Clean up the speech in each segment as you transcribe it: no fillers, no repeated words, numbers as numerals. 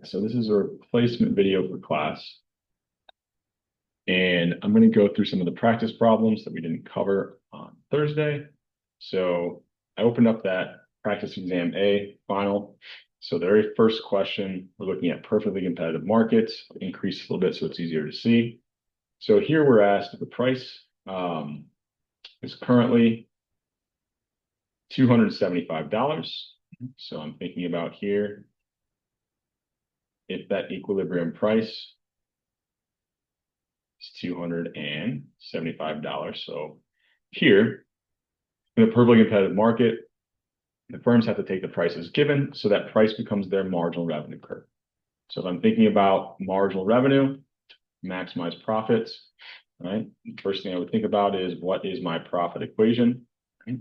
So this is a replacement video for class, and I'm going to go through some of the practice problems that we didn't cover on Thursday. So I opened up that practice exam A final. So the very first question, we're looking at perfectly competitive markets. I'll increase a little bit so it's easier to see. So here we're asked if the price is currently $275. So I'm thinking about here, if that equilibrium price $275. So here, in a perfectly competitive market, the firms have to take the prices given, so that price becomes their marginal revenue curve. So if I'm thinking about marginal revenue, maximize profits, right? The first thing I would think about is what is my profit equation? Right?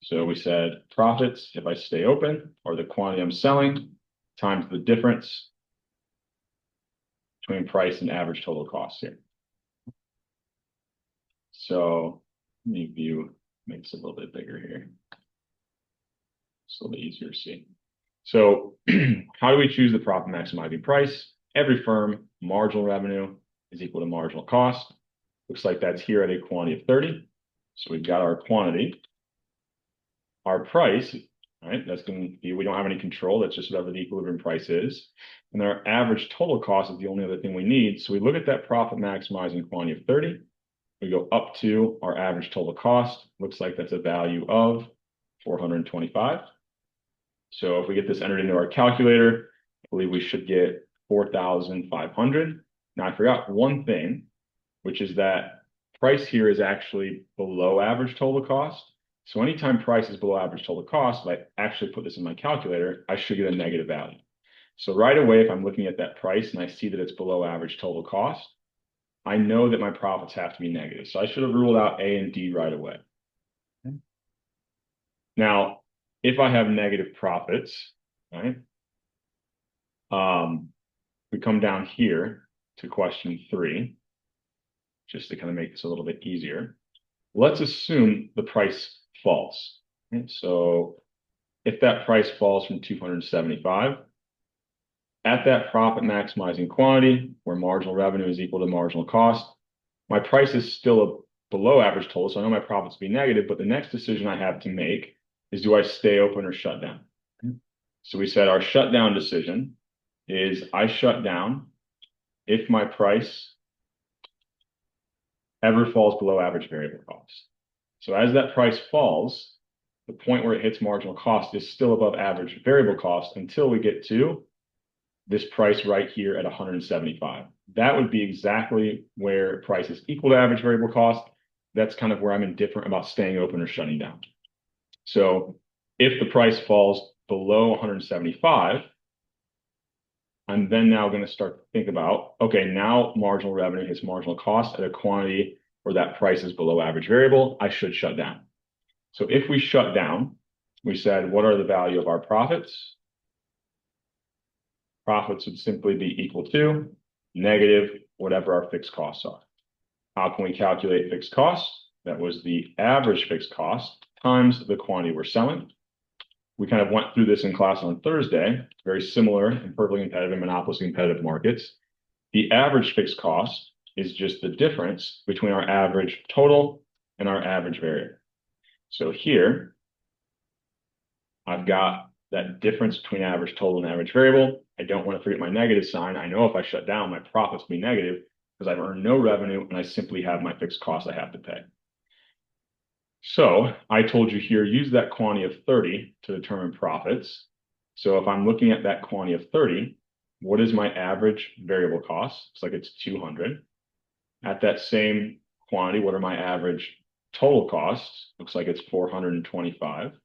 So we said profits, if I stay open, or the quantity I'm selling, times the difference between price and average total cost here. So let me view, make this a little bit bigger here. It's a little bit easier to see. So how do we choose the profit maximizing price? Every firm, marginal revenue is equal to marginal cost. Looks like that's here at a quantity of 30. So we've got our quantity. Our price, right? That's going to be, we don't have any control. That's just whatever the equilibrium price is. And then our average total cost is the only other thing we need. So we look at that profit maximizing quantity of 30. We go up to our average total cost. Looks like that's a value of 425. So if we get this entered into our calculator, I believe we should get 4,500. Now I forgot one thing, which is that price here is actually below average total cost. So anytime price is below average total cost, if I actually put this in my calculator, I should get a negative value. So right away, if I'm looking at that price and I see that it's below average total cost, I know that my profits have to be negative. So I should have ruled out A and D right away. Okay. Now, if I have negative profits, right? We come down here to question 3, just to kind of make this a little bit easier. Let's assume the price falls. Okay? So if that price falls from 275, at that profit maximizing quantity, where marginal revenue is equal to marginal cost, my price is still below average total, so I know my profits will be negative, but the next decision I have to make is, do I stay open or shut down? So we said our shutdown decision is I shut down if my price ever falls below average variable cost. So as that price falls, the point where it hits marginal cost is still above average variable cost until we get to this price right here at 175. That would be exactly where price is equal to average variable cost. That's kind of where I'm indifferent about staying open or shutting down. So if the price falls below 175, I'm then now going to start to think about, okay, now marginal revenue hits marginal cost at a quantity where that price is below average variable, I should shut down. So if we shut down, we said, what are the value of our profits? Profits would simply be equal to negative whatever our fixed costs are. How can we calculate fixed costs? That was the average fixed cost times the quantity we're selling. We kind of went through this in class on Thursday, very similar in perfectly competitive and monopolistic competitive markets. The average fixed cost is just the difference between our average total and our average variable. So here, I've got that difference between average total and average variable. I don't want to forget my negative sign. I know if I shut down, my profits will be negative because I've earned no revenue and I simply have my fixed costs I have to pay. So I told you here, use that quantity of 30 to determine profits. So if I'm looking at that quantity of 30, what is my average variable cost? Looks like it's 200. At that same quantity, what are my average total costs? Looks like it's 425.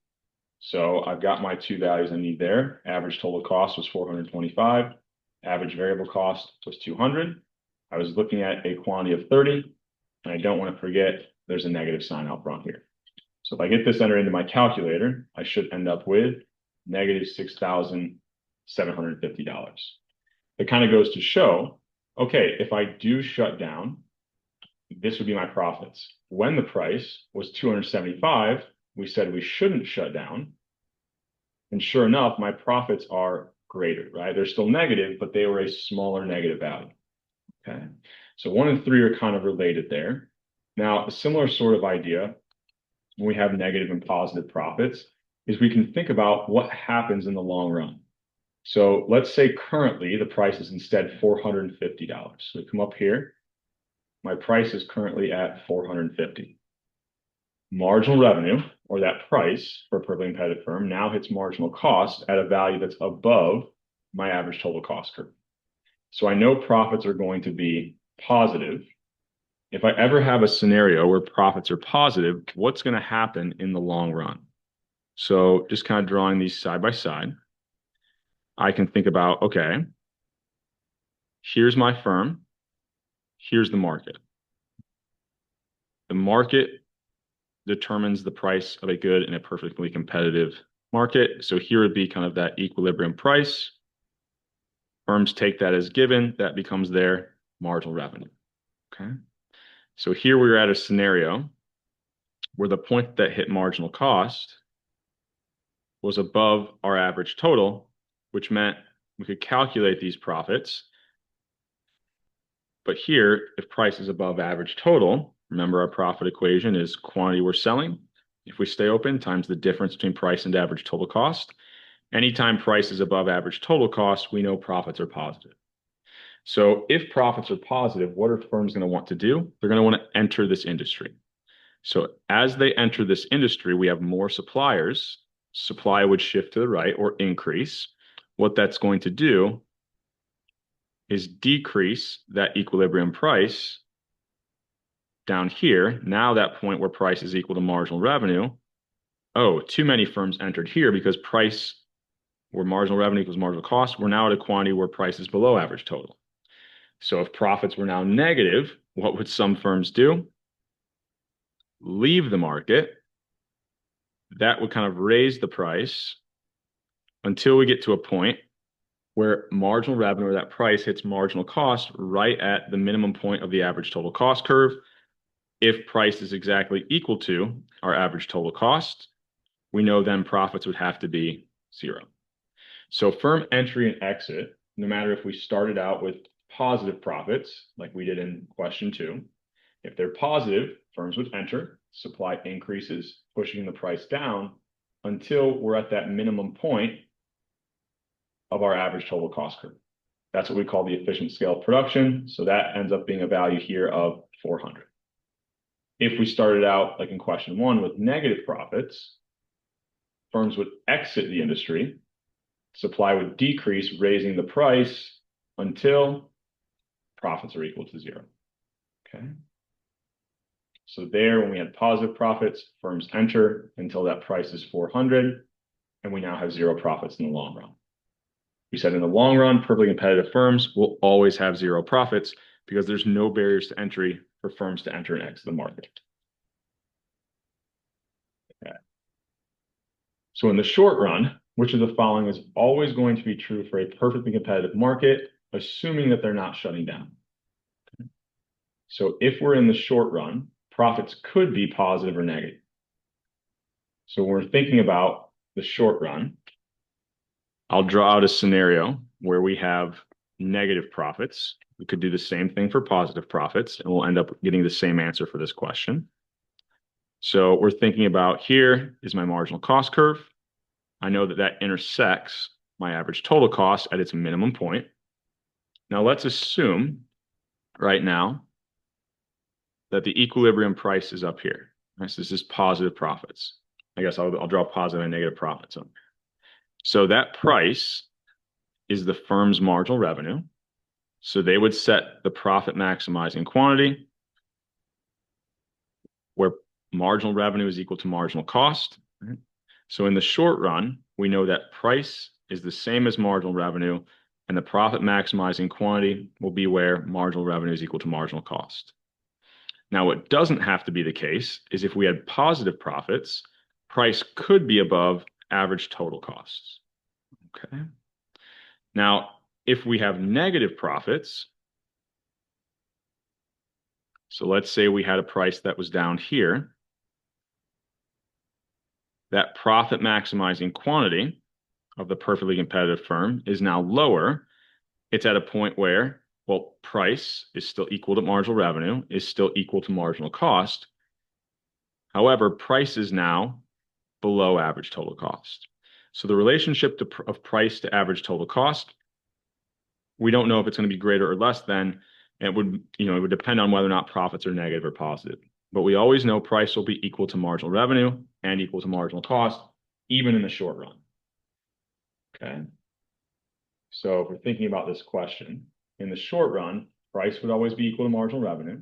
So I've got my two values I need there. Average total cost was 425. Average variable cost was 200. I was looking at a quantity of 30, and I don't want to forget there's a negative sign out front here. So if I get this entered into my calculator, I should end up with negative $6,750. It kind of goes to show, okay, if I do shut down, this would be my profits. When the price was 275, we said we shouldn't shut down. And sure enough, my profits are greater, right? They're still negative, but they were a smaller negative value. Okay. So 1 and 3 are kind of related there. Now, a similar sort of idea when we have negative and positive profits is we can think about what happens in the long run. So let's say currently the price is instead $450. So we come up here. My price is currently at $450. Marginal revenue, or that price for a perfectly competitive firm, now hits marginal cost at a value that's above my average total cost curve. So I know profits are going to be positive. If I ever have a scenario where profits are positive, what's going to happen in the long run? So just kind of drawing these side by side, I can think about, okay, here's my firm, here's the market. The market determines the price of a good in a perfectly competitive market. So here would be kind of that equilibrium price. Firms take that as given, that becomes their marginal revenue. Okay. So here we were at a scenario where the point that hit marginal cost was above our average total, which meant we could calculate these profits. But here, if price is above average total, remember our profit equation is quantity we're selling. If we stay open times the difference between price and average total cost. Anytime price is above average total cost, we know profits are positive. So if profits are positive, what are firms going to want to do? They're going to want to enter this industry. So as they enter this industry, we have more suppliers. Supply would shift to the right or increase. What that's going to do is decrease that equilibrium price down here. Now that point where price is equal to marginal revenue, oh, too many firms entered here because price where marginal revenue equals marginal cost, we're now at a quantity where price is below average total. So if profits were now negative, what would some firms do? Leave the market. That would kind of raise the price until we get to a point where marginal revenue or that price hits marginal cost right at the minimum point of the average total cost curve. If price is exactly equal to our average total cost, we know then profits would have to be 0. So firm entry and exit, no matter if we started out with positive profits, like we did in question 2, if they're positive, firms would enter, supply increases, pushing the price down until we're at that minimum point of our average total cost curve. That's what we call the efficient scale of production. So that ends up being a value here of 400. If we started out, like in question 1, with negative profits, firms would exit the industry, supply would decrease, raising the price until profits are equal to 0. Okay. So there, when we had positive profits, firms enter until that price is 400, and we now have 0 profits in the long run. We said in the long run, perfectly competitive firms will always have 0 profits because there's no barriers to entry for firms to enter and exit the market. Okay. So in the short run, which of the following is always going to be true for a perfectly competitive market, assuming that they're not shutting down? Okay. So if we're in the short run, profits could be positive or negative. So when we're thinking about the short run, I'll draw out a scenario where we have negative profits. We could do the same thing for positive profits, and we'll end up getting the same answer for this question. So we're thinking about here is my marginal cost curve. I know that that intersects my average total cost at its minimum point. Now let's assume right now that the equilibrium price is up here. Right, so this is positive profits. I guess I'll draw positive and negative profits up. So that price is the firm's marginal revenue. So they would set the profit maximizing quantity where marginal revenue is equal to marginal cost. Right? So in the short run, we know that price is the same as marginal revenue, and the profit maximizing quantity will be where marginal revenue is equal to marginal cost. Now, what doesn't have to be the case is if we had positive profits, price could be above average total costs. Okay. Now, if we have negative profits, so let's say we had a price that was down here, that profit maximizing quantity of the perfectly competitive firm is now lower. It's at a point where, well, price is still equal to marginal revenue, is still equal to marginal cost. However, price is now below average total cost. So the relationship of price to average total cost, we don't know if it's going to be greater or less than. It would depend on whether or not profits are negative or positive. But we always know price will be equal to marginal revenue and equal to marginal cost, even in the short run. Okay. So if we're thinking about this question, in the short run, price would always be equal to marginal revenue.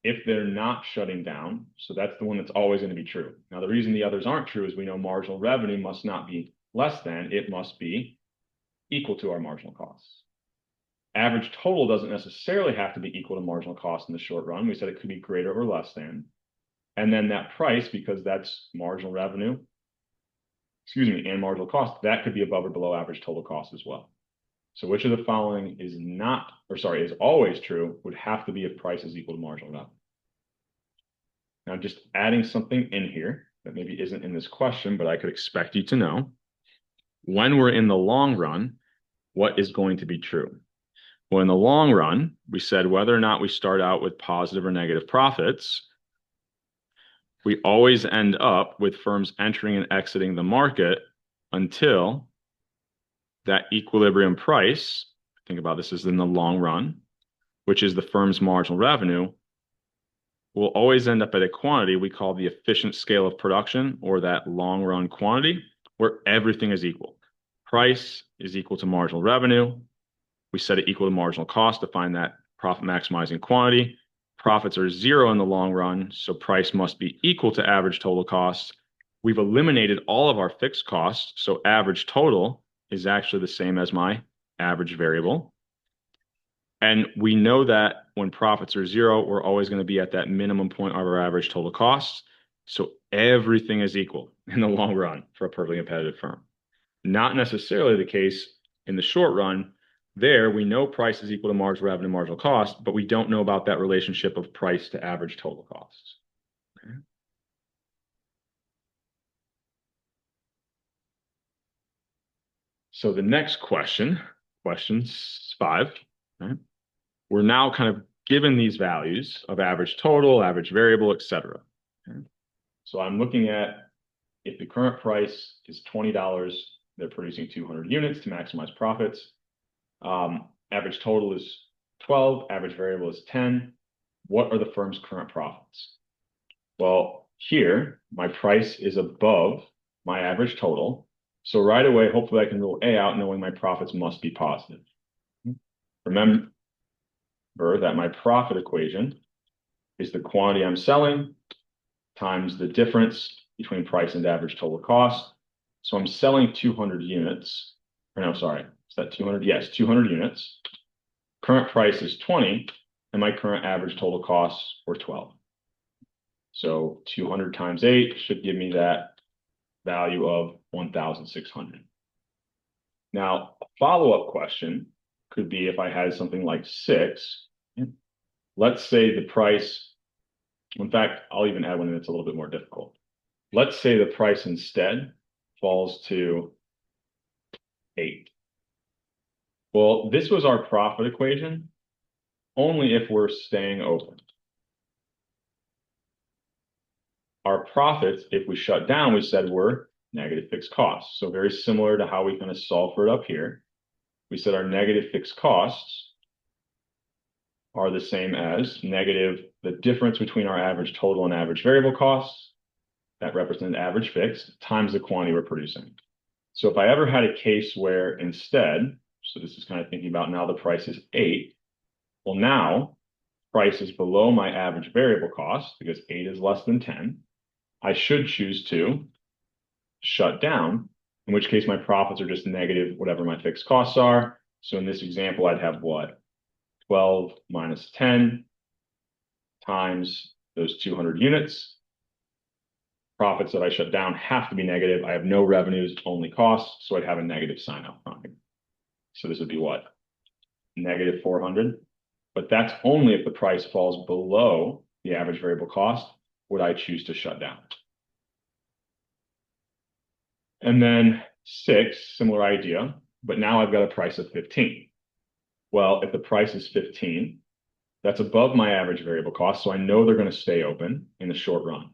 If they're not shutting down, so that's the one that's always going to be true. Now, the reason the others aren't true is we know marginal revenue must not be less than, it must be equal to our marginal costs. Average total doesn't necessarily have to be equal to marginal cost in the short run. We said it could be greater or less than. And then that price, because that's marginal revenue, and marginal cost, that could be above or below average total cost as well. So which of the following is always true would have to be if price is equal to marginal revenue. Now, just adding something in here that maybe isn't in this question, but I could expect you to know. When we're in the long run, what is going to be true? Well, in the long run, we said whether or not we start out with positive or negative profits, we always end up with firms entering and exiting the market until that equilibrium price, think about this as in the long run, which is the firm's marginal revenue, will always end up at a quantity we call the efficient scale of production, or that long run quantity, where everything is equal. Price is equal to marginal revenue. We set it equal to marginal cost to find that profit maximizing quantity. Profits are zero in the long run, so price must be equal to average total cost. We've eliminated all of our fixed costs, so average total is actually the same as my average variable. And we know that when profits are zero, we're always going to be at that minimum point of our average total costs. So everything is equal in the long run for a perfectly competitive firm. Not necessarily the case in the short run. There, we know price is equal to marginal revenue, marginal cost, but we don't know about that relationship of price to average total costs. Okay. So the next question 5, right? We're now kind of given these values of average total, average variable, etc. Okay. So I'm looking at if the current price is $20, they're producing 200 units to maximize profits. Average total is 12, average variable is 10. What are the firm's current profits? Well, here, my price is above my average total. So right away, hopefully I can rule A out knowing my profits must be positive. Remember that my profit equation is the quantity I'm selling times the difference between price and average total cost. So I'm selling 200 units. Or no, sorry, is that 200? Yes, 200 units. Current price is 20, and my current average total costs were 12. So 200 times 8 should give me that value of 1,600. Now, a follow-up question could be if I had something like 6. Let's say the price, in fact, I'll even add one that's a little bit more difficult. Let's say the price instead falls to 8. Well, this was our profit equation only if we're staying open. Our profits, if we shut down, we said were negative fixed costs. So very similar to how we kind of solve for it up here. We said our negative fixed costs are the same as negative the difference between our average total and average variable costs, that represent average fixed, times the quantity we're producing. So if I ever had a case where instead, so this is kind of thinking about now the price is 8, well now price is below my average variable cost because 8 is less than 10. I should choose to shut down, in which case my profits are just negative whatever my fixed costs are. So in this example, I'd have what? 12 minus 10 times those 200 units. Profits that I shut down have to be negative. I have no revenues, only costs, so I'd have a negative sign out front. So this would be what? Negative 400. But that's only if the price falls below the average variable cost would I choose to shut down. And then 6, similar idea, but now I've got a price of 15. Well, if the price is 15, that's above my average variable cost, so I know they're going to stay open in the short run.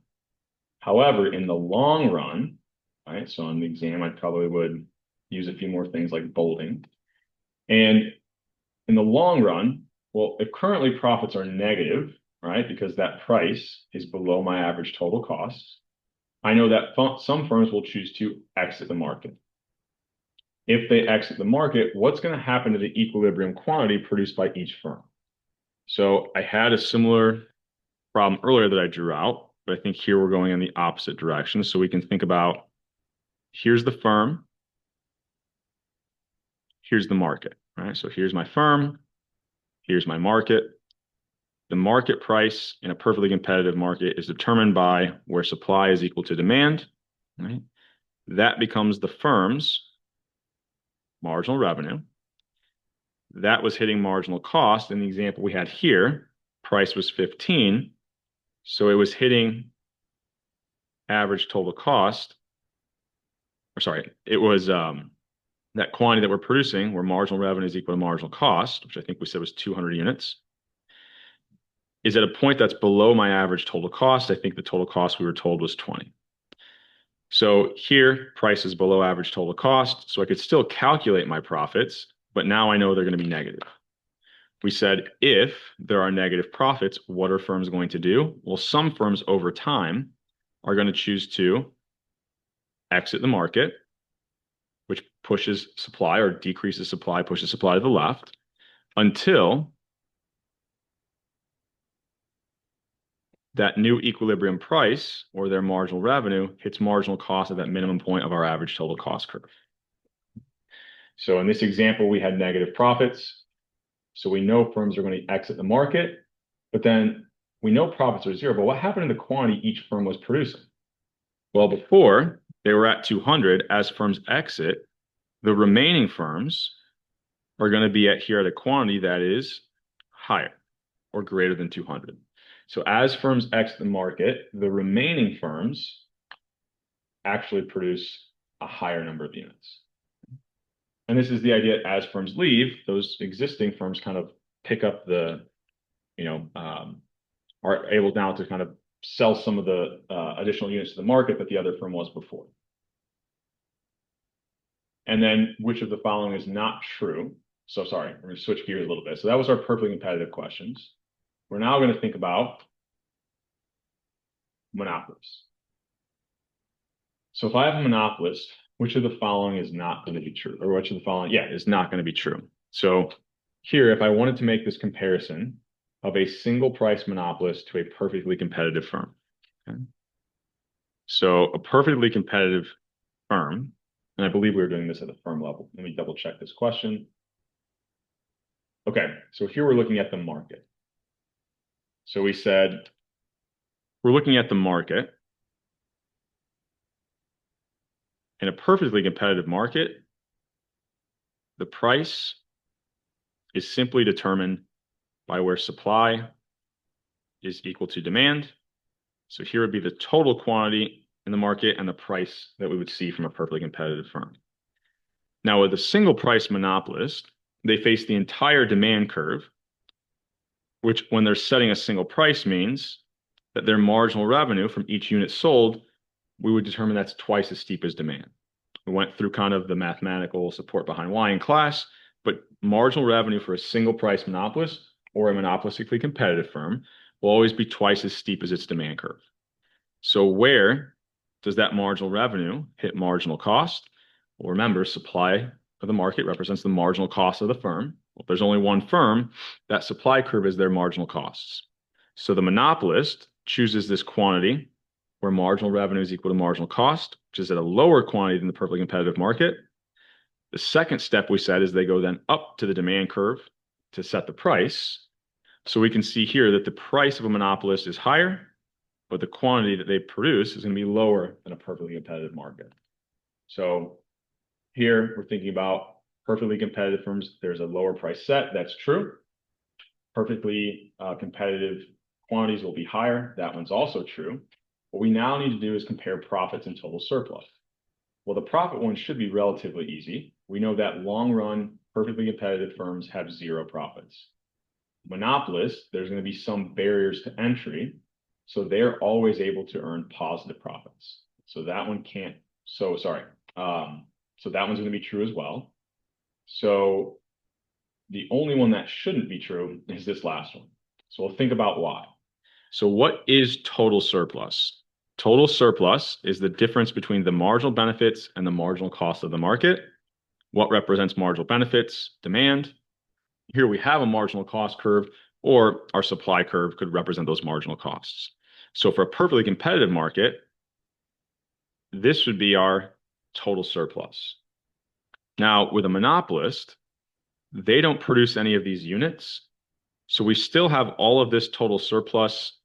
However, in the long run, right, so on the exam, I probably would use a few more things like bolding. And in the long run, well, if currently profits are negative, right, because that price is below my average total cost, I know that some firms will choose to exit the market. If they exit the market, what's going to happen to the equilibrium quantity produced by each firm? So I had a similar problem earlier that I drew out, but I think here we're going in the opposite direction. So we can think about, here's the firm, here's the market, right? So here's my firm, here's my market. The market price in a perfectly competitive market is determined by where supply is equal to demand, right? That becomes the firm's marginal revenue. That was hitting marginal cost. In the example we had here, price was 15. So it was hitting average total cost, or sorry, it was that quantity that we're producing where marginal revenue is equal to marginal cost, which I think we said was 200 units, is at a point that's below my average total cost. I think the total cost we were told was 20. So here, price is below average total cost, so I could still calculate my profits, but now I know they're going to be negative. We said if there are negative profits, what are firms going to do? Well, some firms over time are going to choose to exit the market, which pushes supply or decreases supply, pushes supply to the left, until that new equilibrium price or their marginal revenue hits marginal cost at that minimum point of our average total cost curve. So in this example, we had negative profits. So we know firms are going to exit the market, but then we know profits are zero. But what happened to the quantity each firm was producing? Well, before they were at 200, as firms exit, the remaining firms are going to be at here at a quantity that is higher or greater than 200. So as firms exit the market, the remaining firms actually produce a higher number of units. And this is the idea, as firms leave, those existing firms kind of pick up the, are able now to kind of sell some of the additional units to the market that the other firm was before. And then which of the following is not true? So sorry, we're going to switch gears a little bit. So that was our perfectly competitive questions. We're now going to think about monopolists. So if I have a monopolist, which of the following is not going to be true? Or which of the following, is not going to be true. So here, if I wanted to make this comparison of a single price monopolist to a perfectly competitive firm. Okay? So a perfectly competitive firm, and I believe we were doing this at the firm level. Let me double check this question. Okay, so here we're looking at the market. So we said, we're looking at the market. In a perfectly competitive market, the price is simply determined by where supply is equal to demand. So here would be the total quantity in the market and the price that we would see from a perfectly competitive firm. Now, with a single price monopolist, they face the entire demand curve, which when they're setting a single price means that their marginal revenue from each unit sold, we would determine that's twice as steep as demand. We went through kind of the mathematical support behind why in class, but marginal revenue for a single price monopolist or a monopolistically competitive firm will always be twice as steep as its demand curve. So where does that marginal revenue hit marginal cost? Well, remember, supply of the market represents the marginal cost of the firm. Well, if there's only one firm, that supply curve is their marginal costs. So the monopolist chooses this quantity where marginal revenue is equal to marginal cost, which is at a lower quantity than the perfectly competitive market. The second step we said is they go then up to the demand curve to set the price. So we can see here that the price of a monopolist is higher, but the quantity that they produce is going to be lower than a perfectly competitive market. So here we're thinking about perfectly competitive firms. There's a lower price set. That's true. Perfectly competitive quantities will be higher. That one's also true. What we now need to do is compare profits and total surplus. Well, the profit one should be relatively easy. We know that long run, perfectly competitive firms have zero profits. Monopolists, there's going to be some barriers to entry. So they're always able to earn positive profits. So that one can't, so sorry. So that one's going to be true as well. So the only one that shouldn't be true is this last one. So we'll think about why. So what is total surplus? Total surplus is the difference between the marginal benefits and the marginal cost of the market. What represents marginal benefits? Demand. Here we have a marginal cost curve, or our supply curve could represent those marginal costs. So for a perfectly competitive market, this would be our total surplus. Now, with a monopolist, they don't produce any of these units. So we still have all of this total surplus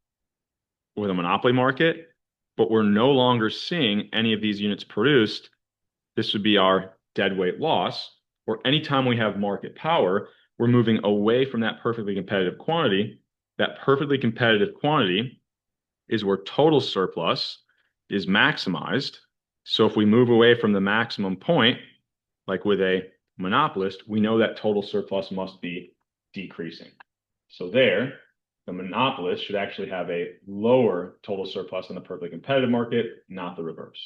with a monopoly market, but we're no longer seeing any of these units produced. This would be our deadweight loss, or anytime we have market power, we're moving away from that perfectly competitive quantity. That perfectly competitive quantity is where total surplus is maximized. So if we move away from the maximum point, like with a monopolist, we know that total surplus must be decreasing. So there, the monopolist should actually have a lower total surplus in the perfectly competitive market, not the reverse.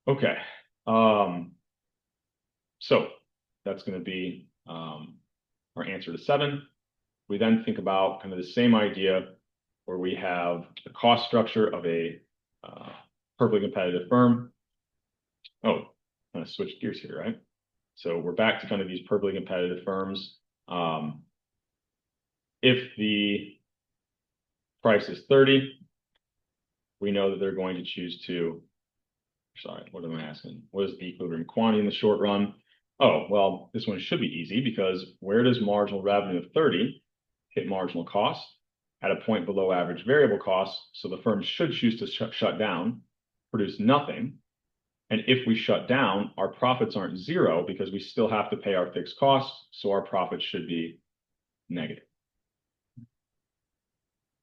Okay. So that's going to be our answer to 7. We then think about kind of the same idea where we have the cost structure of a perfectly competitive firm. Oh, I'm going to switch gears here, right? So we're back to kind of these perfectly competitive firms. If the price is 30, we know that they're going to choose to, sorry, what am I asking? What is the equilibrium quantity in the short run? Oh, well, this one should be easy because where does marginal revenue of 30 hit marginal cost? At a point below average variable cost. So the firm should choose to shut down, produce nothing. And if we shut down, our profits aren't zero because we still have to pay our fixed costs. So our profits should be negative.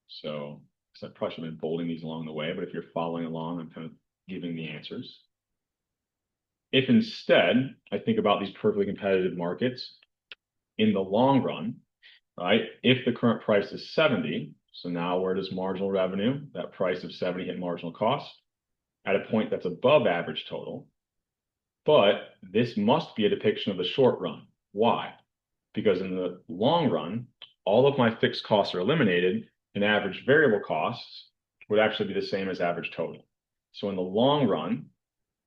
So I probably should have been bolding these along the way, but if you're following along, I'm kind of giving the answers. If instead I think about these perfectly competitive markets in the long run, right? If the current price is 70, so now where does marginal revenue, that price of 70 hit marginal cost? At a point that's above average total. But this must be a depiction of the short run. Why? Because in the long run, all of my fixed costs are eliminated and average variable costs would actually be the same as average total. So in the long run,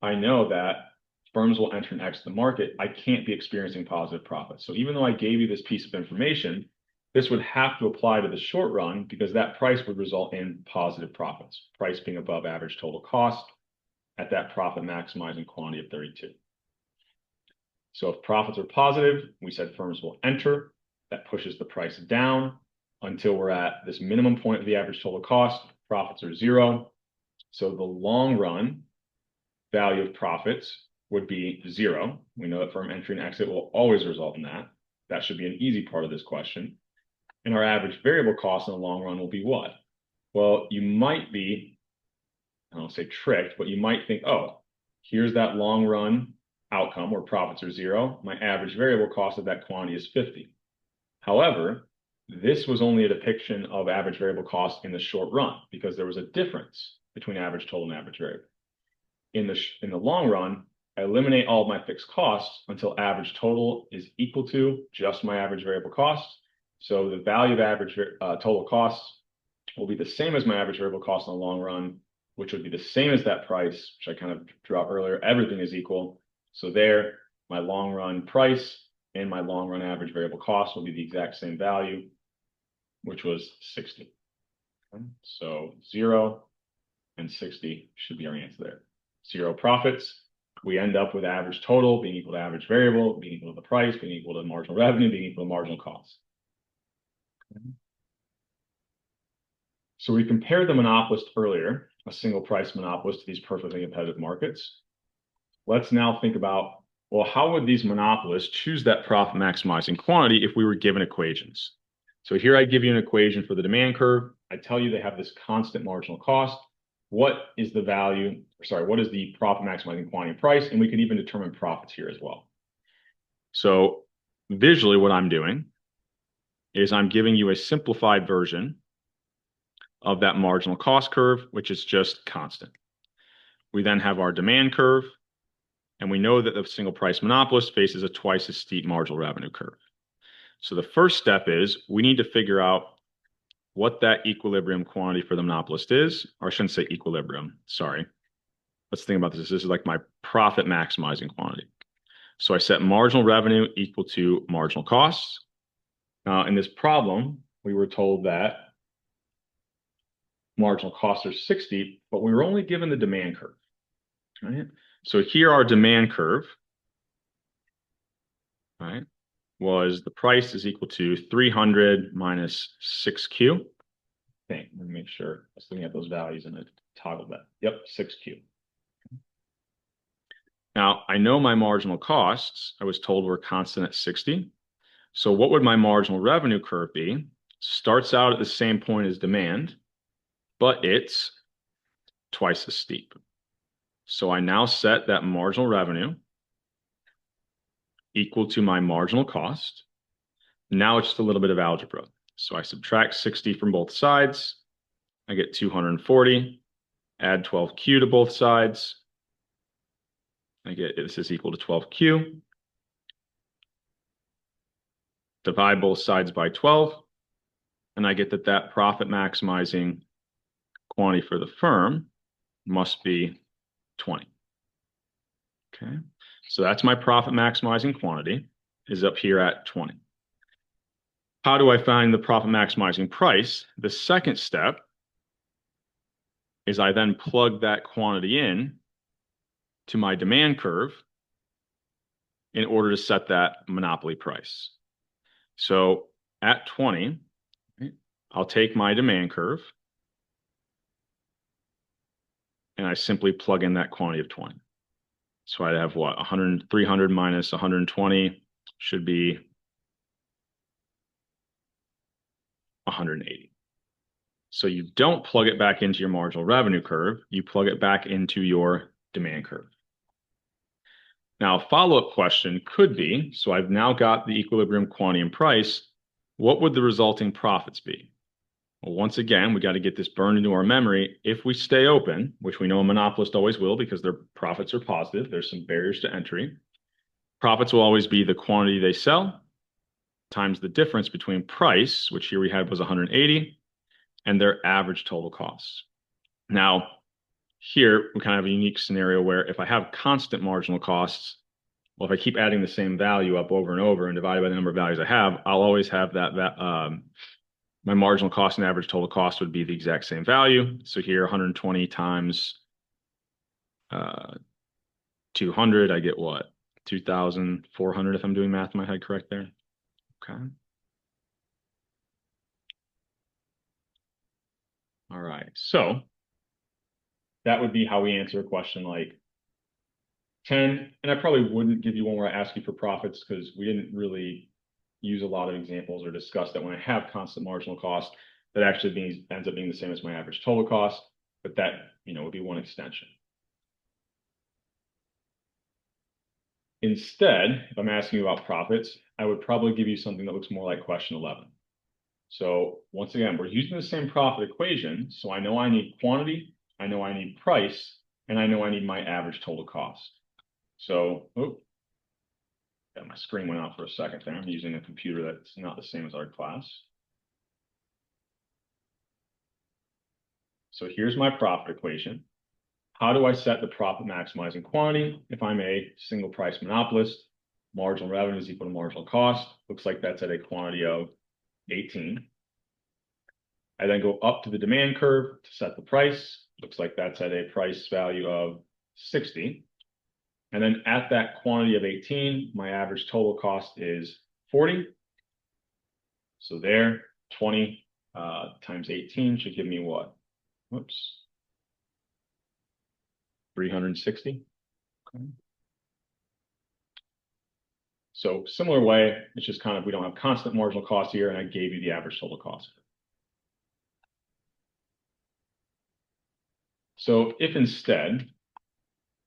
I know that firms will enter and exit the market. I can't be experiencing positive profits. So even though I gave you this piece of information, this would have to apply to the short run because that price would result in positive profits, price being above average total cost at that profit maximizing quantity of 32. So if profits are positive, we said firms will enter, that pushes the price down until we're at this minimum point of the average total cost, profits are 0. So the long run value of profits would be 0. We know that firm entry and exit will always result in that. That should be an easy part of this question. And our average variable cost in the long run will be what? Well, you might be, I don't say tricked, but you might think, oh, here's that long run outcome where profits are 0. My average variable cost of that quantity is 50. However, this was only a depiction of average variable cost in the short run because there was a difference between average total and average variable. In the long run, I eliminate all of my fixed costs until average total is equal to just my average variable cost. So the value of average total costs will be the same as my average variable cost in the long run, which would be the same as that price, which I kind of drew out earlier. Everything is equal. So there, my long run price and my long run average variable cost will be the exact same value, which was 60. Okay. So 0 and 60 should be our answer there. 0 profits. We end up with average total being equal to average variable, being equal to the price, being equal to marginal revenue, being equal to marginal cost. Okay. So we compared the monopolist earlier, a single price monopolist, to these perfectly competitive markets. Let's now think about, well, how would these monopolists choose that profit maximizing quantity if we were given equations? So here I give you an equation for the demand curve. I tell you they have this constant marginal cost. what is the value, sorry, what is the profit maximizing quantity price? And we can even determine profits here as well. So visually what I'm doing is I'm giving you a simplified version of that marginal cost curve, which is just constant. We then have our demand curve, and we know that the single price monopolist faces a twice as steep marginal revenue curve. So the first step is we need to figure out what that equilibrium quantity for the monopolist is, or I shouldn't say equilibrium, sorry. Let's think about this. This is like my profit maximizing quantity. So I set marginal revenue equal to marginal costs. Now in this problem, we were told that marginal costs are 60, but we were only given the demand curve, right? So here our demand curve, right, was the price is equal to 300 minus 6Q. Okay, let me make sure I was looking at those values and I toggled that. Yep, 6Q. Now, I know my marginal costs, I was told were constant at 60. So what would my marginal revenue curve be? Starts out at the same point as demand, but it's twice as steep. So I now set that marginal revenue equal to my marginal cost. Now it's just a little bit of algebra. So I subtract 60 from both sides. I get 240, add 12Q to both sides. I get this is equal to 12Q. Divide both sides by 12. And I get that that profit maximizing quantity for the firm must be 20. Okay, so that's my profit maximizing quantity is up here at 20. How do I find the profit maximizing price? The second step is I then plug that quantity in to my demand curve in order to set that monopoly price. So at 20, I'll take my demand curve and I simply plug in that quantity of 20. So I'd have what? 300 minus 120 should be 180. So you don't plug it back into your marginal revenue curve, you plug it back into your demand curve. Now, a follow-up question could be, so I've now got the equilibrium quantity and price, what would the resulting profits be? Well, once again, we got to get this burned into our memory. If we stay open, which we know a monopolist always will because their profits are positive, there's some barriers to entry. Profits will always be the quantity they sell times the difference between price, which here we had was 180, and their average total costs. Now, here we kind of have a unique scenario where if I have constant marginal costs, well, if I keep adding the same value up over and over and divide by the number of values I have, I'll always have that my marginal cost and average total cost would be the exact same value. So here 120 times 200, I get what? 2,400 if I'm doing math in my head correct there. Okay. All right. So that would be how we answer a question like 10. And I probably wouldn't give you one where I ask you for profits because we didn't really use a lot of examples or discuss that when I have constant marginal cost, that actually ends up being the same as my average total cost. But that, would be one extension. Instead, if I'm asking you about profits, I would probably give you something that looks more like question 11. So once again, we're using the same profit equation. So I know I need quantity, I know I need price, and I know I need my average total cost. So, yeah, my screen went out for a second there. I'm using a computer that's not the same as our class. So here's my profit equation. How do I set the profit maximizing quantity if I'm a single price monopolist? Marginal revenue is equal to marginal cost. Looks like that's at a quantity of 18. I then go up to the demand curve to set the price. Looks like that's at a price value of 60. And then at that quantity of 18, my average total cost is 40. So there, 20 times 18 should give me what? Whoops. 360. Okay. So similar way, it's just kind of, we don't have constant marginal cost here, and I gave you the average total cost. So if instead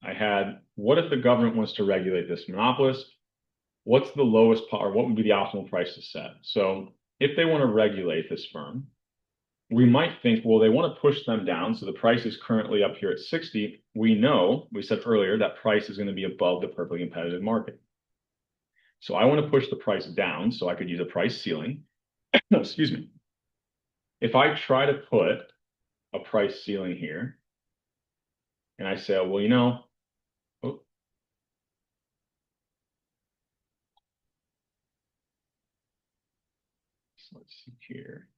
I had, what if the government wants to regulate this monopolist? What's the lowest or what would be the optimal price to set? So if they want to regulate this firm, we might think, well, they want to push them down. So the price is currently up here at 60. We know, we said earlier, that price is going to be above the perfectly competitive market. So I want to push the price down, so I could use a price ceiling. Excuse me. If I try to put a price ceiling here, and I say, well, you know, oh, so let's see here,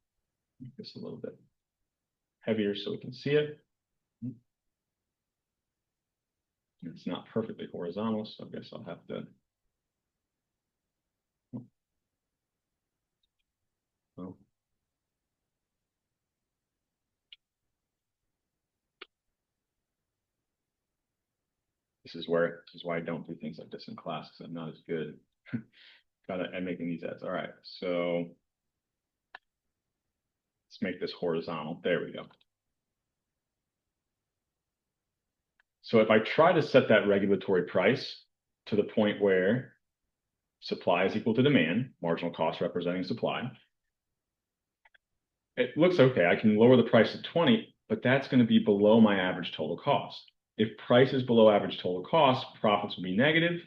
make this a little bit heavier so we can see it. It's not perfectly horizontal, so I guess I'll have to. Oh. This is why I don't do things like this in class, because I'm not as good at making these ads. All right, so let's make this horizontal. There we go. So if I try to set that regulatory price to the point where supply is equal to demand, marginal cost representing supply, it looks okay. I can lower the price to 20, but that's going to be below my average total cost. If price is below average total cost, profits will be negative.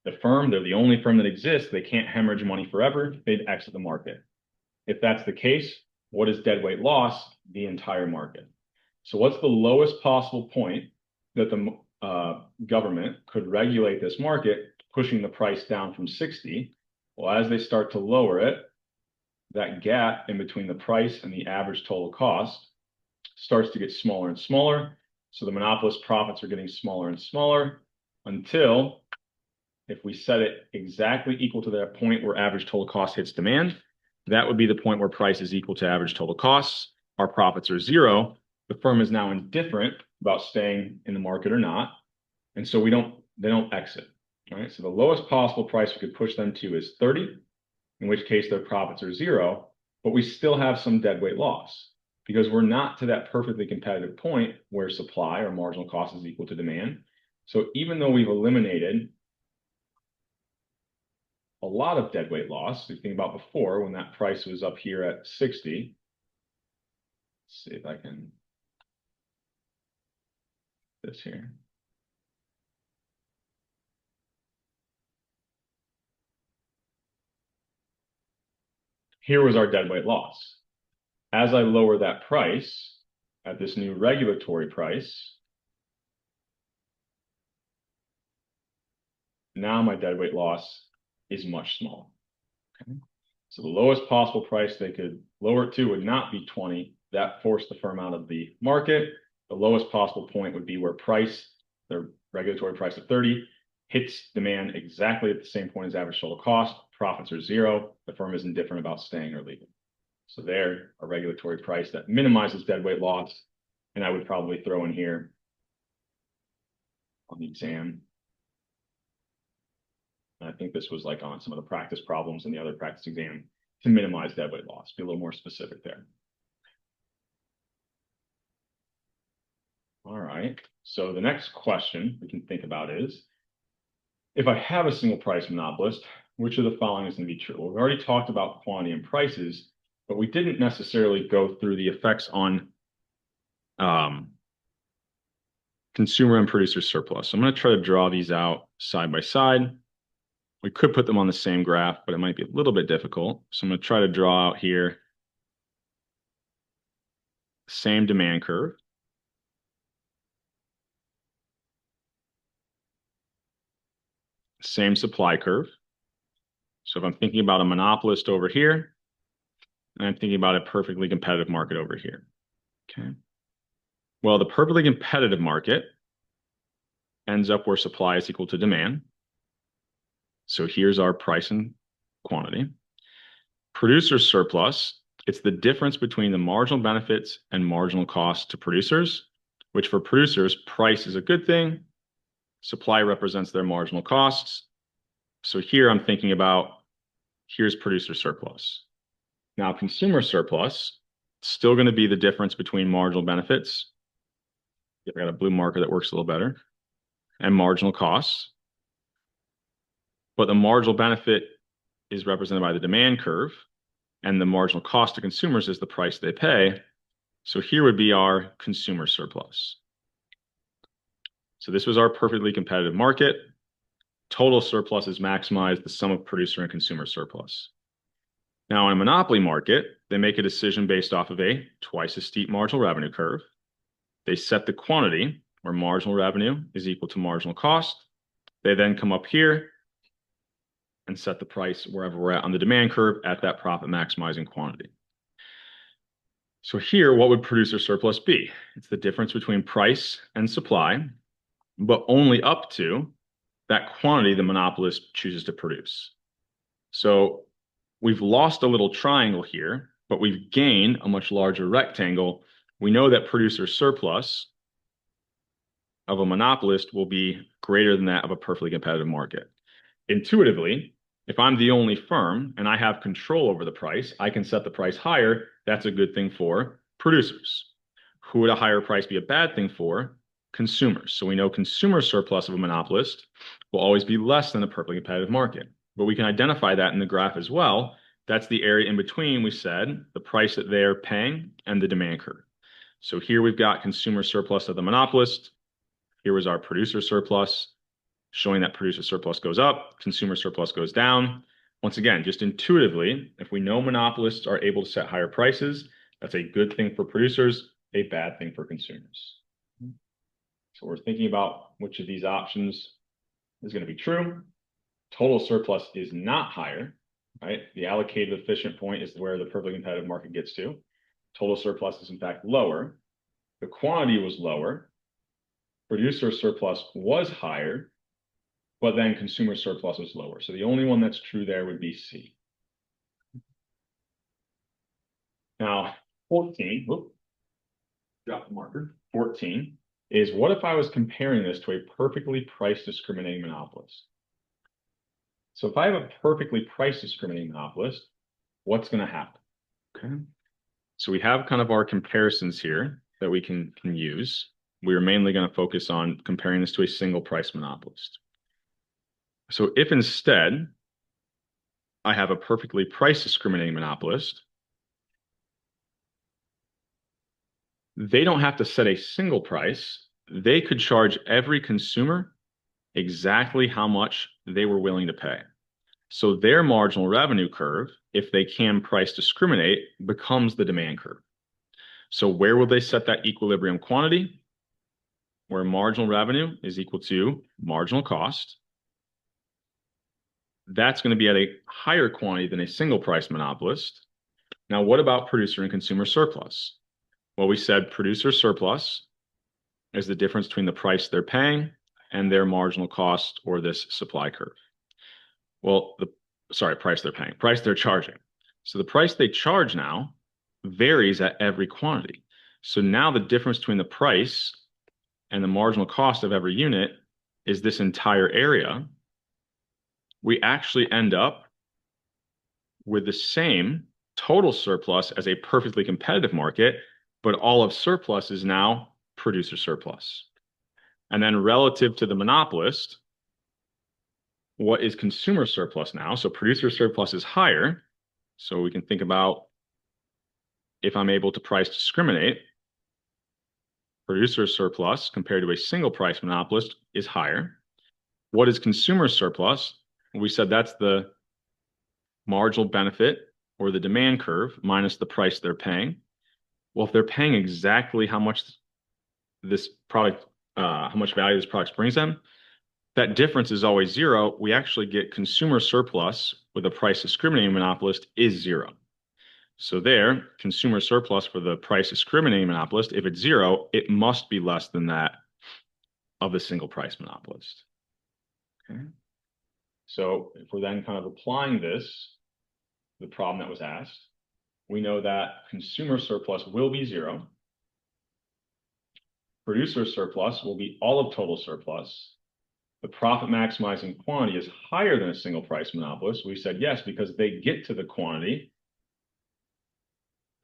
The firm, they're the only firm that exists. They can't hemorrhage money forever. They'd exit the market. If that's the case, what is deadweight loss? The entire market. So what's the lowest possible point that the government could regulate this market, pushing the price down from 60? Well, as they start to lower it, that gap in between the price and the average total cost starts to get smaller and smaller. So the monopolist profits are getting smaller and smaller until, if we set it exactly equal to that point where average total cost hits demand, that would be the point where price is equal to average total costs. Our profits are zero. The firm is now indifferent about staying in the market or not. And so they don't exit. All right. So the lowest possible price we could push them to is 30, in which case their profits are zero, but we still have some deadweight loss because we're not to that perfectly competitive point where supply or marginal cost is equal to demand. So even though we've eliminated a lot of deadweight loss, if you think about before when that price was up here at 60, let's see if I can this here. Here was our deadweight loss. As I lower that price at this new regulatory price, now my deadweight loss is much smaller. Okay? So the lowest possible price they could lower it to would not be 20. That forced the firm out of the market. The lowest possible point would be where price, the regulatory price of 30, hits demand exactly at the same point as average total cost. Profits are zero. The firm is indifferent about staying or leaving. So there, a regulatory price that minimizes deadweight loss. And I would probably throw in here on the exam. And I think this was like on some of the practice problems in the other practice exam to minimize deadweight loss. Be a little more specific there. All right. So the next question we can think about is, if I have a single price monopolist, which of the following is going to be true? Well, we've already talked about quantity and prices, but we didn't necessarily go through the effects on consumer and producer surplus. So I'm going to try to draw these out side by side. We could put them on the same graph, but it might be a little bit difficult. So I'm going to try to draw out here same demand curve. Same supply curve. So if I'm thinking about a monopolist over here, and I'm thinking about a perfectly competitive market over here. Okay. Well, the perfectly competitive market ends up where supply is equal to demand. So here's our price and quantity. Producer surplus, it's the difference between the marginal benefits and marginal costs to producers, which for producers, price is a good thing. Supply represents their marginal costs. So here I'm thinking about, here's producer surplus. Now, consumer surplus, still going to be the difference between marginal benefits I got a blue marker that works a little better, and marginal costs. But the marginal benefit is represented by the demand curve, and the marginal cost to consumers is the price they pay. So here would be our consumer surplus. So this was our perfectly competitive market. Total surplus is maximized the sum of producer and consumer surplus. Now, in a monopoly market, they make a decision based off of a twice as steep marginal revenue curve. They set the quantity, where marginal revenue is equal to marginal cost. They then come up here and set the price wherever we're at on the demand curve at that profit maximizing quantity. So here, what would producer surplus be? It's the difference between price and supply, but only up to that quantity the monopolist chooses to produce. So we've lost a little triangle here, but we've gained a much larger rectangle. We know that producer surplus of a monopolist will be greater than that of a perfectly competitive market. Intuitively, if I'm the only firm and I have control over the price, I can set the price higher. That's a good thing for producers. Who would a higher price be a bad thing for? Consumers. So we know consumer surplus of a monopolist will always be less than a perfectly competitive market. But we can identify that in the graph as well. That's the area in between, we said, the price that they're paying and the demand curve. So here we've got consumer surplus of the monopolist. Here was our producer surplus, showing that producer surplus goes up, consumer surplus goes down. Once again, just intuitively, if we know monopolists are able to set higher prices, that's a good thing for producers, a bad thing for consumers. So we're thinking about which of these options is going to be true. Total surplus is not higher, right? The allocated efficient point is where the perfectly competitive market gets to. Total surplus is in fact lower. The quantity was lower. Producer surplus was higher, but then consumer surplus was lower. So the only one that's true there would be C. Now, 14, whoop, drop the marker. 14 is, what if I was comparing this to a perfectly price discriminating monopolist? So if I have a perfectly price discriminating monopolist, what's going to happen? Okay. So we have kind of our comparisons here that we can use. We are mainly going to focus on comparing this to a single price monopolist. So if instead I have a perfectly price discriminating monopolist, they don't have to set a single price. They could charge every consumer exactly how much they were willing to pay. So their marginal revenue curve, if they can price discriminate, becomes the demand curve. So where will they set that equilibrium quantity? Where marginal revenue is equal to marginal cost. That's going to be at a higher quantity than a single price monopolist. Now, what about producer and consumer surplus? Well, we said producer surplus is the difference between the price they're paying and their marginal cost, or this supply curve. Well, price they're paying, price they're charging. So the price they charge now varies at every quantity. So now the difference between the price and the marginal cost of every unit is this entire area. We actually end up with the same total surplus as a perfectly competitive market, but all of surplus is now producer surplus. And then relative to the monopolist, what is consumer surplus now? So producer surplus is higher. So we can think about, if I'm able to price discriminate, producer surplus compared to a single price monopolist is higher. What is consumer surplus? We said that's the marginal benefit, or the demand curve, minus the price they're paying. Well, if they're paying exactly how much this product, how much value this product brings them, that difference is always zero. We actually get consumer surplus with a price discriminating monopolist is zero. So there, consumer surplus for the price discriminating monopolist, if it's zero, it must be less than that of the single price monopolist. Okay. So if we're then kind of applying this, the problem that was asked, we know that consumer surplus will be zero. Producer surplus will be all of total surplus. The profit maximizing quantity is higher than a single price monopolist. We said yes, because they get to the quantity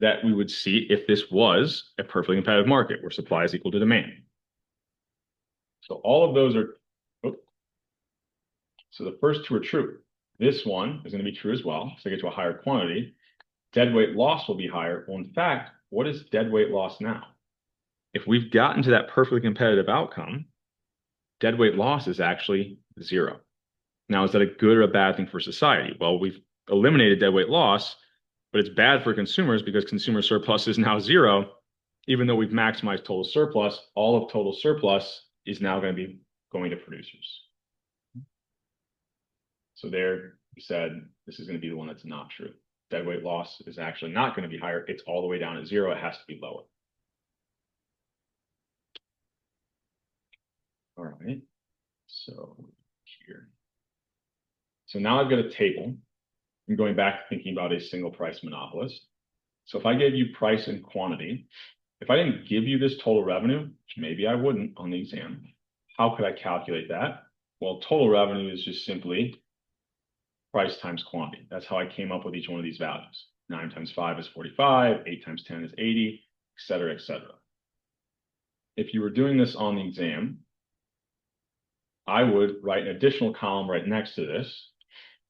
that we would see if this was a perfectly competitive market where supply is equal to demand. So all of those are, oh, so the first two are true. This one is going to be true as well. So I get to a higher quantity. Dead weight loss will be higher. Well, in fact, what is dead weight loss now? If we've gotten to that perfectly competitive outcome, dead weight loss is actually 0. Now, is that a good or a bad thing for society? Well, we've eliminated dead weight loss, but it's bad for consumers because consumer surplus is now 0. Even though we've maximized total surplus, all of total surplus is now going to be going to producers. So there we said this is going to be the one that's not true. Dead weight loss is actually not going to be higher. It's all the way down at 0. It has to be lower. All right. So here. So now I've got a table. I'm going back thinking about a single price monopolist. So if I gave you price and quantity, if I didn't give you this total revenue, which maybe I wouldn't on the exam, how could I calculate that? Well, total revenue is just simply price times quantity. That's how I came up with each one of these values. 9 times 5 is 45, 8 times 10 is 80, et cetera, et cetera. If you were doing this on the exam, I would write an additional column right next to this,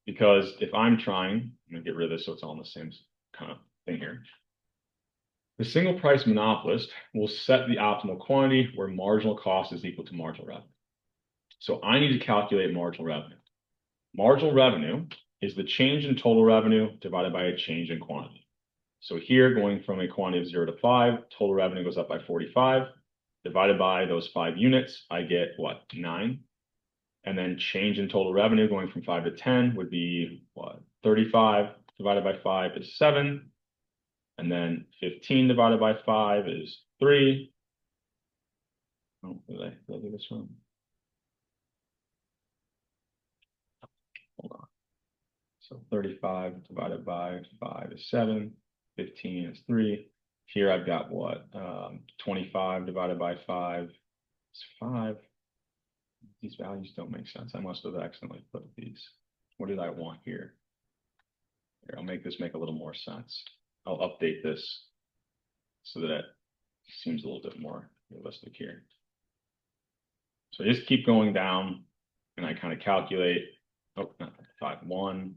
because if I'm going to get rid of this so it's all in the same kind of thing here. The single price monopolist will set the optimal quantity where marginal cost is equal to marginal revenue. So I need to calculate marginal revenue. Marginal revenue is the change in total revenue divided by a change in quantity. So here, going from a quantity of 0 to 5, total revenue goes up by 45. Divided by those 5 units, I get what? 9. And then change in total revenue going from 5 to 10 would be what? 35 divided by 5 is 7. And then 15 divided by 5 is 3. Oh, did I do this wrong? Hold on. So 35 divided by 5 is 7. 15 is 3. Here I've got what? 25 divided by 5 is 5. These values don't make sense. I must have accidentally put these. What did I want here? Here, I'll make this make a little more sense. I'll update this so that it seems a little bit more realistic here. So I just keep going down and I kind of calculate, oh, not 5, 1,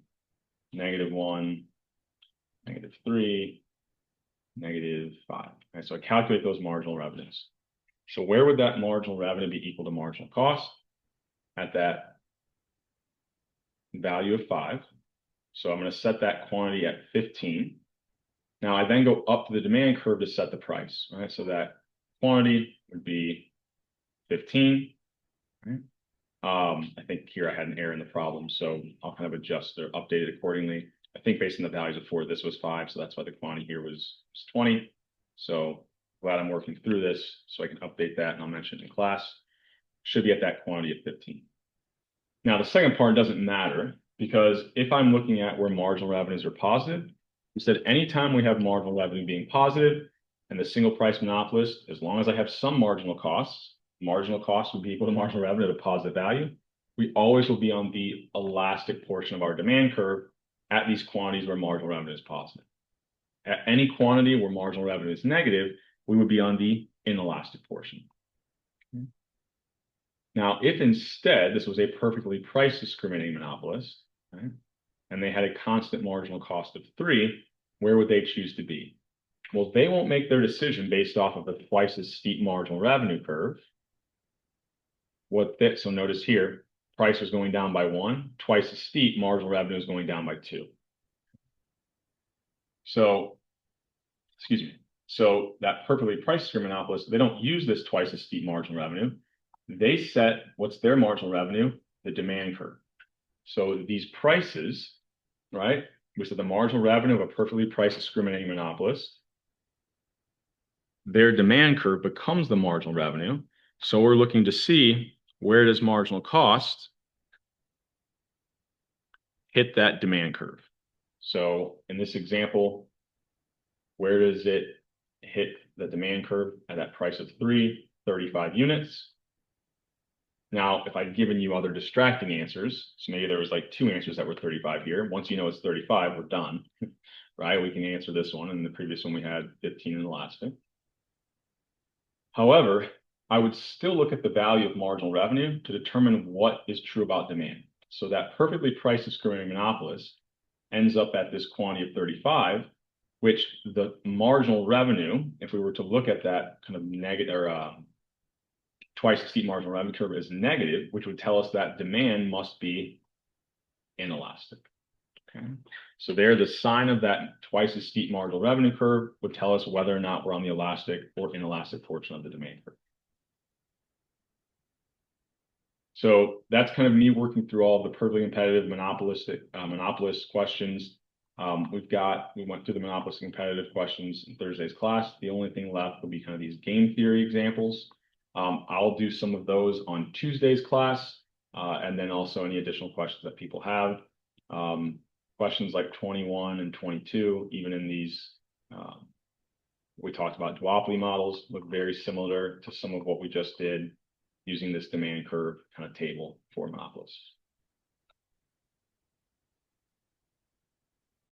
-1, -3, -5. Okay, so I calculate those marginal revenues. So where would that marginal revenue be equal to marginal cost? At that value of 5. So I'm going to set that quantity at 15. Now I then go up to the demand curve to set the price, right? So that quantity would be 15. Right? I think here I had an error in the problem, so I'll kind of adjust or update it accordingly. I think based on the values before, this was 5, so that's why the quantity here was 20. So glad I'm working through this so I can update that, and I'll mention it in class. Should be at that quantity of 15. Now, the second part doesn't matter, because if I'm looking at where marginal revenues are positive, we said anytime we have marginal revenue being positive and the single price monopolist, as long as I have some marginal costs would be equal to marginal revenue at a positive value, we always will be on the elastic portion of our demand curve at these quantities where marginal revenue is positive. At any quantity where marginal revenue is negative, we would be on the inelastic portion. Now, if instead this was a perfectly price discriminating monopolist, right, and they had a constant marginal cost of 3, where would they choose to be? Well, they won't make their decision based off of a twice as steep marginal revenue curve. So notice here, price was going down by 1, twice as steep, marginal revenue is going down by 2. So, excuse me. So that perfectly price discriminating monopolist, they don't use this twice as steep marginal revenue. They set, what's their marginal revenue? The demand curve. So these prices, right, which are the marginal revenue of a perfectly price discriminating monopolist, their demand curve becomes the marginal revenue. So we're looking to see, where does marginal cost hit that demand curve? So in this example, where does it hit the demand curve at that price of 3, 35 units? Now, if I'd given you other distracting answers, so maybe there was like 2 answers that were 35 here. Once you know it's 35, we're done, right? We can answer this one, and the previous one we had 15 in the last thing. However, I would still look at the value of marginal revenue to determine what is true about demand. So that perfectly priced discriminating monopolist ends up at this quantity of 35, which the marginal revenue, if we were to look at that kind of negative or twice the steep marginal revenue curve is negative, which would tell us that demand must be inelastic. Okay. So there, the sign of that twice as steep marginal revenue curve would tell us whether or not we're on the elastic or inelastic portion of the demand curve. So that's kind of me working through all of the perfectly competitive monopolist questions. We went through the monopolist competitive questions in Thursday's class. The only thing left will be kind of these game theory examples. I'll do some of those on Tuesday's class, and then also any additional questions that people have. Questions like 21 and 22, even in these, we talked about duopoly models, look very similar to some of what we just did using this demand curve kind of table for monopolists.